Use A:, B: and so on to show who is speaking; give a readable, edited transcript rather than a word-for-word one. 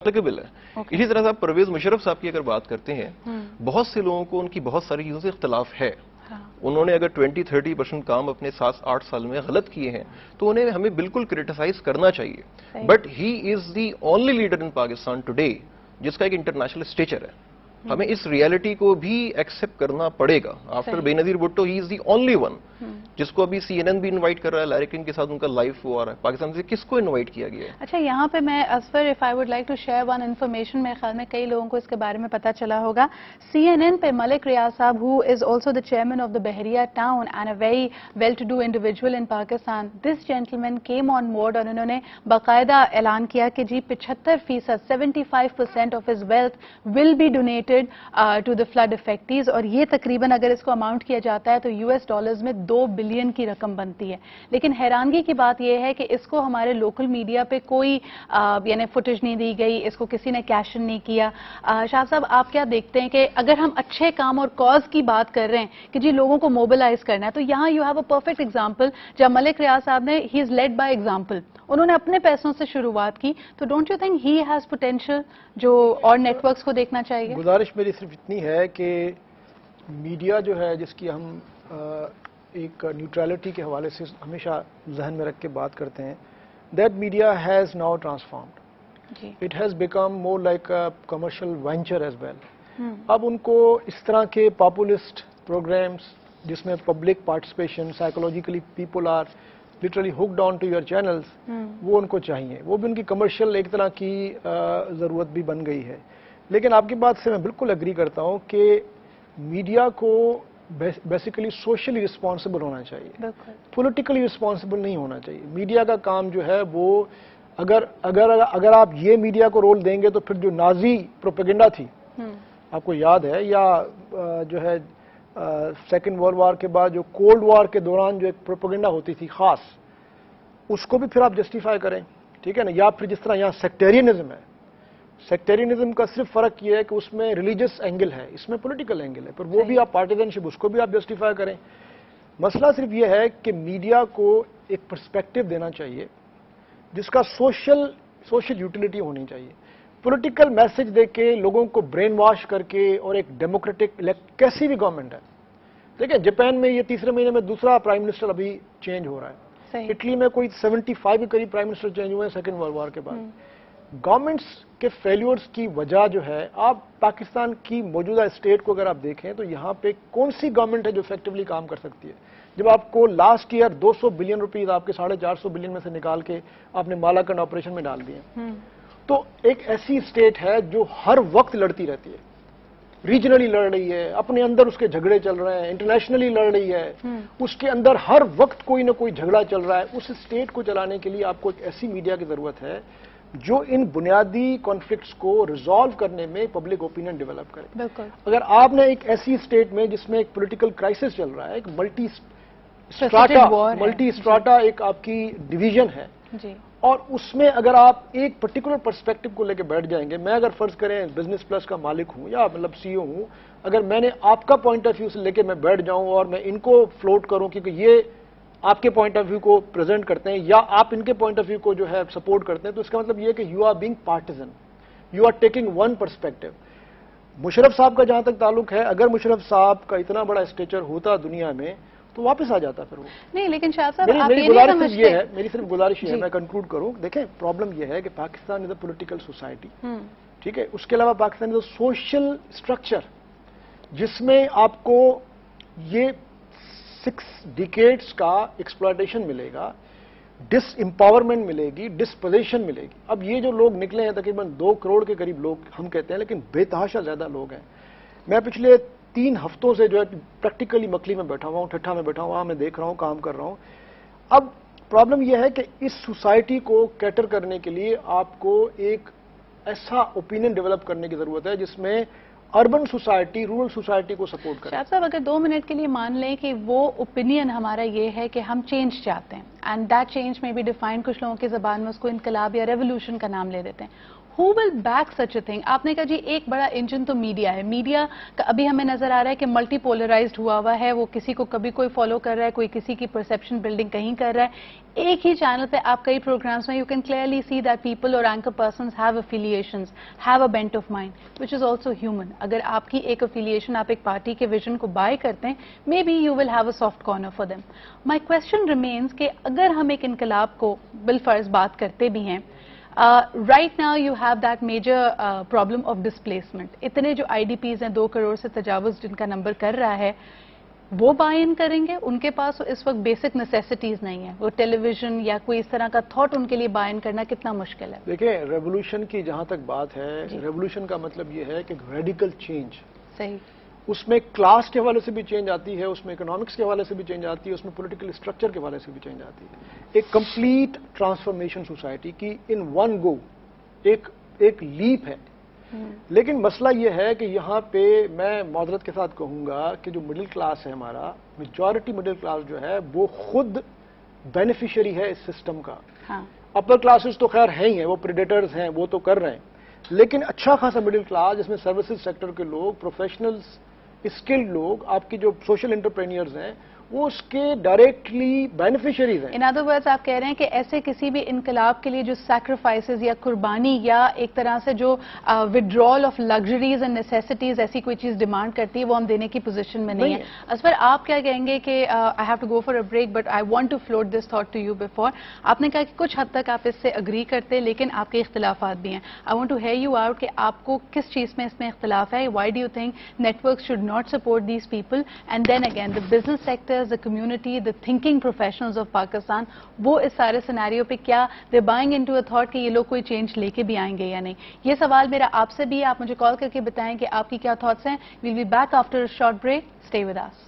A: applicable ہے. اسی طرح سے آپ پرویز مشرف صاحب کی اگر بات کرتے ہیں, بہت سے لوگوں کو ان کی بہت ساری چیزوں سے اختلاف ہے. انہوں نے اگر 20-30% کام اپنے 7-8 سال میں غلط کیے ہیں تو انہیں ہمیں بالکل کرٹیسائز کرنا چاہیے. But he is the only leader in Pakistan today جس کا ایک انٹرنیشنل اسٹیچر ہے. ہمیں اس ریالٹی کو بھی ایکسپٹ کرنا پڑے گا. آفٹر بے نظیر بھٹو ہی از دی اونلی ون جس کو ابھی سی این این بھی انوائٹ کر رہا ہے. لارری کنگ کے ساتھ ان کا لائف وہ آ رہا ہے. پاکستان سے کس کو انوائٹ کیا گیا ہے؟
B: اچھا, یہاں پہ میں Asfar, if I would like to share one information, میرے خیال میں کئی لوگوں کو اس کے بارے میں پتا چلا ہوگا. سی این این پہ Malik Riaz sahab, who is also the chairman of the Bahria Town and a very well to do individual in Pakistan, this gentleman came on board, اور انہوں نے باقاعدہ اعلان کیا کہ جی 75%, 75% of his wealth will be donated to the flood affectees. اور یہ تقریباً اگر اس کو اماؤنٹ کیا جاتا ہے تو US ڈالرز میں 2 بلین کی رقم بنتی ہے. لیکن حیرانگی کی بات یہ ہے کہ اس کو ہمارے لوکل میڈیا پہ کوئی یعنی فوٹیج نہیں دی گئی, اس کو کسی نے کیشن نہیں کیا. شاہ صاحب, آپ کیا دیکھتے ہیں کہ اگر ہم اچھے کام اور کاز کی بات کر رہے ہیں کہ جی لوگوں کو موبلائز کرنا ہے, تو یہاں you have a perfect example. جب ملک ریاض صاحب نے, ہی از لیڈ بائی ایگزامپل, انہوں نے اپنے پیسوں سے شروعات کی, تو don't you think he has potential جو اور نیٹ ورکس کو دیکھنا چاہیے؟
C: گزارش میری صرف اتنی ہے کہ میڈیا جو ہے جس کی ہم ایک نیوٹرلٹی کے حوالے سے ہمیشہ ذہن میں رکھ کے بات کرتے ہیں, that media has now transformed. It has become more like a commercial venture as well. اب ان کو اس طرح کے پاپولسٹ پروگرامس جس میں public participation, psychologically people are literally hooked on to your channels, وہ ان کو چاہیے. وہ بھی ان کی کمرشل ایک طرح کی ضرورت بھی بن گئی ہے. لیکن آپ کی بات سے میں بالکل اگری کرتا ہوں کہ میڈیا کو بیسیکلی سوشلی رسپانسبل ہونا چاہیے, پولیٹیکلی رسپانسبل نہیں ہونا چاہیے. میڈیا کا کام جو ہے وہ اگر آپ یہ میڈیا کو رول دیں گے تو پھر جو نازی پروپیگنڈا تھی, آپ کو یاد ہے, یا جو ہے سیکنڈ ورلڈ وار کے بعد جو کولڈ وار کے دوران جو ایک پروپیگنڈا ہوتی تھی خاص, اس کو بھی پھر آپ جسٹیفائی کریں, ٹھیک ہے نا. یا پھر جس طرح یہاں سیکٹیرینزم ہے, سیکٹیرینزم کا صرف فرق یہ ہے کہ اس میں ریلیجس اینگل ہے, اس میں پولیٹیکل اینگل ہے, پر وہ بھی آپ پارٹیزنشپ اس کو بھی آپ جسٹیفائی کریں. مسئلہ صرف یہ ہے کہ میڈیا کو ایک پرسپیکٹو دینا چاہیے جس کا سوشل یوٹیلیٹی ہونی چاہیے. پولیٹیکل میسج دے کے لوگوں کو برین واش کر کے اور ایک ڈیموکریٹک کیسی بھی گورنمنٹ ہے, دیکھیں جاپان میں یہ تیسرے مہینے میں دوسرا پرائم منسٹر ابھی چینج ہو رہا ہے, اٹلی میں کوئی 75 کے قریب پرائم منسٹر چینج ہوئے ہیں سیکنڈ ورلڈ وار کے بعد. گورنمنٹس کے فیلیورز کی وجہ جو ہے, آپ پاکستان کی موجودہ اسٹیٹ کو اگر آپ دیکھیں تو یہاں پہ کون سی گورنمنٹ ہے جو افیکٹولی کام کر سکتی ہے؟ جب آپ کو لاسٹ ایئر 200 بلین روپیز آپ کے 450 بلین میں سے نکال کے آپ نے مالاکنڈ آپریشن میں ڈال دیے, تو ایک ایسی اسٹیٹ ہے جو ہر وقت لڑتی رہتی ہے, ریجنلی لڑ رہی ہے, اپنے اندر اس کے جھگڑے چل رہے ہیں, انٹرنیشنلی لڑ رہی ہے, اس کے اندر ہر وقت کوئی نہ کوئی جھگڑا چل رہا ہے. اس اسٹیٹ کو چلانے کے لیے آپ کو ایک ایسی میڈیا کی ضرورت ہے جو ان بنیادی کانفلکٹس کو ریزالو کرنے میں پبلک اوپینین ڈیولپ کرے. اگر آپ نے ایک ایسی اسٹیٹ میں جس میں ایک پولیٹیکل کرائسس چل رہا ہے, ایک ملٹی اسٹراٹا ایک آپ کی ڈویژن ہے, اور اس میں اگر آپ ایک پرٹیکولر پرسپیکٹو کو لے کے بیٹھ جائیں گے, میں اگر فرض کریں بزنس پلس کا مالک ہوں یا مطلب CEO ہوں, اگر میں نے آپ کا پوائنٹ آف ویو سے لے کے میں بیٹھ جاؤں اور میں ان کو فلوٹ کروں کیونکہ یہ آپ کے پوائنٹ آف ویو کو پریزنٹ کرتے ہیں یا آپ ان کے پوائنٹ آف ویو کو جو ہے سپورٹ کرتے ہیں, تو اس کا مطلب یہ ہے کہ you are being partisan, you are taking one perspective. Musharraf صاحب کا جہاں تک تعلق ہے, اگر مشرف صاحب کا اتنا بڑا اسٹیچر ہوتا دنیا میں تو واپس آ جاتا پھر وہ نہیں. لیکن شاہ صاحب میری صرف گزارش یہ ہے, میں کنکلوڈ کروں. دیکھیں پرابلم یہ ہے کہ پاکستان از اے پولیٹیکل سوسائٹی, ٹھیک ہے, اس کے علاوہ پاکستان از اے سوشل اسٹرکچر جس میں آپ کو یہ 6 ڈیکیڈز کا ایکسپلائٹیشن ملے گا, ڈس امپاورمنٹ ملے گی, ڈسپوزیشن ملے گی. اب یہ جو لوگ نکلے ہیں تقریباً 2 کروڑ کے قریب لوگ ہم کہتے ہیں, لیکن بے تحاشا زیادہ لوگ ہیں. میں پچھلے 3 ہفتوں سے جو ہے پریکٹیکلی مکلی میں بیٹھا ہوا ہوں, ٹھٹھا میں بیٹھا ہوں, وہاں میں دیکھ رہا ہوں, کام کر رہا ہوں. اب پرابلم یہ ہے کہ اس سوسائٹی کو کیٹر کرنے کے لیے آپ کو ایک ایسا اوپینین ڈیولپ کرنے کی ضرورت ہے جس میں اربن سوسائٹی رورل سوسائٹی کو سپورٹ کرے.
B: شاہد صاحب اگر 2 منٹ کے لیے مان لیں کہ وہ اوپینین ہمارا یہ ہے کہ ہم چینج چاہتے ہیں, اینڈ دیٹ چینج میں بھی ڈیفائن, کچھ لوگوں کی زبان میں اس کو انقلاب یا ریولوشن کا نام لے دیتے ہیں. who will back such a thing? آپ نے کہا جی ایک بڑا انجن تو میڈیا ہے. میڈیا کا ابھی ہمیں نظر آ رہا ہے کہ ملٹی پولرائزڈ ہوا ہے, وہ کسی کو کبھی کوئی فالو کر رہا ہے, کوئی کسی کی پرسپشن بلڈنگ کہیں کر رہا ہے. ایک ہی چینل پہ آپ کئی پروگرامس میں you can clearly see that people اور anchor persons have affiliations, have a bent of mind which is also human. اگر آپ کی ایک افیلیشن, آپ ایک پارٹی کے ویژن کو بائی کرتے ہیں, maybe you will have a soft corner for them. My question remains کہ اگر ہم ایک انقلاب کو بالفرض بات کرتے بھی ہیں, right now you have that major problem of displacement. اتنے جو آئی ڈی پیز ہیں 2 کروڑ سے تجاوز جن کا نمبر کر رہا ہے, وہ بائی ان کریں گے؟ ان کے پاس اس وقت بیسک نیسیسٹیز نہیں ہیں. وہ ٹیلی ویژن یا کوئی اس طرح کا تھاٹ ان کے لیے بائی ان کرنا کتنا مشکل ہے؟
C: دیکھیں, ریولوشن کی جہاں تک بات ہے, ریولوشن کا مطلب یہ ہے کہ ریڈیکل چینج.
B: صحیح.
C: اس میں کلاس کے حوالے سے بھی چینج آتی ہے, اس میں اکنامکس کے حوالے سے بھی چینج آتی ہے, اس میں پولیٹیکل اسٹرکچر کے حوالے سے بھی چینج آتی ہے. ایک کمپلیٹ ٹرانسفارمیشن سوسائٹی کی ان ون گو ایک لیپ ہے. لیکن مسئلہ یہ ہے کہ یہاں پہ میں معذرت کے ساتھ کہوں گا کہ جو مڈل کلاس ہے ہمارا, میجورٹی مڈل کلاس جو ہے وہ خود بینیفیشری ہے اس سسٹم کا. اپر کلاسز تو خیر ہیں ہی ہیں, وہ پریڈیٹرز ہیں, وہ تو کر رہے ہیں. لیکن اچھا خاصا مڈل کلاس جس میں سروسز سیکٹر کے لوگ, پروفیشنلز, اسکلڈ لوگ, آپ کی جو سوشل انٹرپرینئرز ہیں, وہ اس کے ڈائریکٹلی بینیفیشریز ہیں.
B: ان ادر ورڈز آپ کہہ رہے ہیں کہ ایسے کسی بھی انقلاب کے لیے جو سیکریفائسز یا قربانی یا ایک طرح سے جو withdrawal of luxuries and necessities ایسی کوئی چیز ڈیمانڈ کرتی ہے, وہ ہم دینے کی پوزیشن میں نہیں ہے. اصفر, آپ کیا کہیں گے کہ I have to go for a break but I want to float this thought to you before. آپ نے کہا کہ کچھ حد تک آپ اس سے اگری کرتے, لیکن آپ کے اختلافات بھی ہیں. I want to hear you out کہ آپ کو کس چیز میں اس میں اختلاف ہے. Why do you think network should not support these people, and then again the business sectors, the community, the thinking professionals of Pakistan, وہ اس سارے سینیریو پہ کیا they're buying into a thought کہ یہ لوگ کوئی چینج لے کے بھی آئیں گے یا نہیں؟ یہ سوال میرا آپ سے بھی ہے. آپ مجھے کال کر کے بتائیں کہ آپ کی کیا تھاٹس ہیں. we'll be back after a short break. Stay with us.